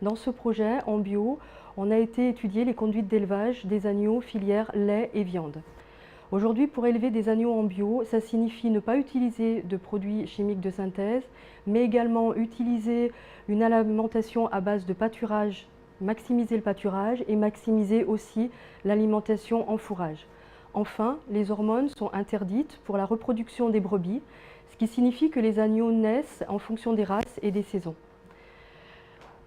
Dans ce projet, en bio, on a été étudier les conduites d'élevage des agneaux filière lait et viande. Aujourd'hui, pour élever des agneaux en bio, ça signifie ne pas utiliser de produits chimiques de synthèse, mais également utiliser une alimentation à base de pâturage, maximiser le pâturage et maximiser aussi l'alimentation en fourrage. Enfin, les hormones sont interdites pour la reproduction des brebis, ce qui signifie que les agneaux naissent en fonction des races et des saisons.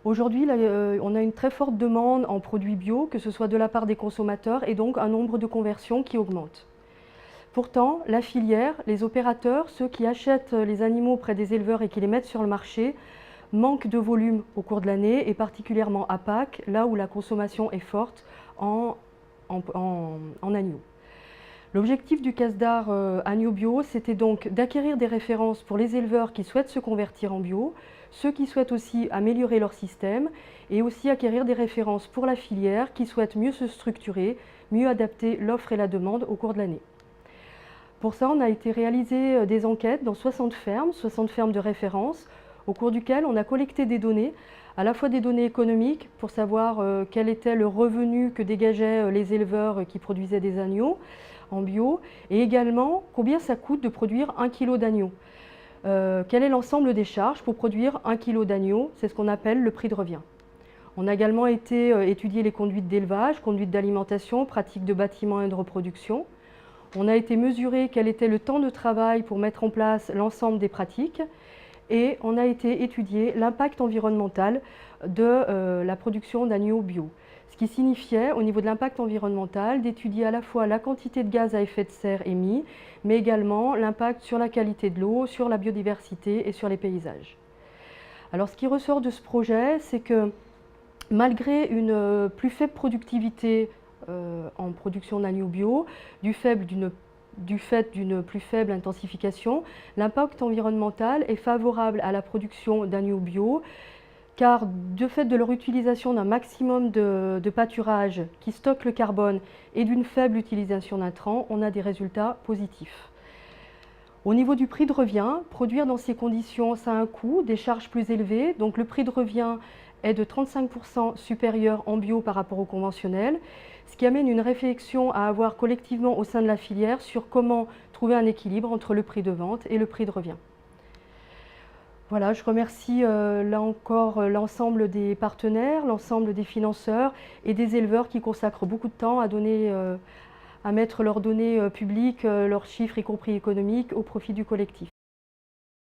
Aujourd'hui, on a une très forte demande en produits bio, que ce soit de la part des consommateurs, et donc un nombre de conversions qui augmente. Pourtant, la filière, les opérateurs, ceux qui achètent les animaux auprès des éleveurs et qui les mettent sur le marché, manquent de volume au cours de l'année, et particulièrement à Pâques, là où la consommation est forte en agneaux. L'objectif du CASDAR Agneau Bio, c'était donc d'acquérir des références pour les éleveurs qui souhaitent se convertir en bio, ceux qui souhaitent aussi améliorer leur système et aussi acquérir des références pour la filière qui souhaite mieux se structurer, mieux adapter l'offre et la demande au cours de l'année. Pour ça, on a été réaliser des enquêtes dans 60 fermes de référence, au cours duquel on a collecté des données, à la fois des données économiques pour savoir quel était le revenu que dégageaient les éleveurs qui produisaient des agneaux en bio, et également combien ça coûte de produire 1 kg d'agneau. Quel est l'ensemble des charges pour produire 1 kg d'agneau? C'est ce qu'on appelle le prix de revient. On a également été étudier les conduites d'élevage, conduites d'alimentation, pratiques de bâtiment et de reproduction. On a été mesurer quel était le temps de travail pour mettre en place l'ensemble des pratiques et on a été étudier l'impact environnemental de la production d'agneaux bio. Ce qui signifiait, au niveau de l'impact environnemental, d'étudier à la fois la quantité de gaz à effet de serre émis, mais également l'impact sur la qualité de l'eau, sur la biodiversité et sur les paysages. Alors ce qui ressort de ce projet, c'est que malgré une plus faible productivité en production d'agneaux bio, du fait d'une plus faible intensification, l'impact environnemental est favorable à la production d'agneaux bio, car du fait de leur utilisation d'un maximum de pâturage qui stocke le carbone et d'une faible utilisation d'intrants, on a des résultats positifs. Au niveau du prix de revient, produire dans ces conditions, ça a un coût, des charges plus élevées, donc le prix de revient est de 35% supérieur en bio par rapport au conventionnel, ce qui amène une réflexion à avoir collectivement au sein de la filière sur comment trouver un équilibre entre le prix de vente et le prix de revient. Voilà, je remercie là encore l'ensemble des partenaires, l'ensemble des financeurs et des éleveurs qui consacrent beaucoup de temps à mettre leurs données publiques, leurs chiffres, y compris économiques, au profit du collectif.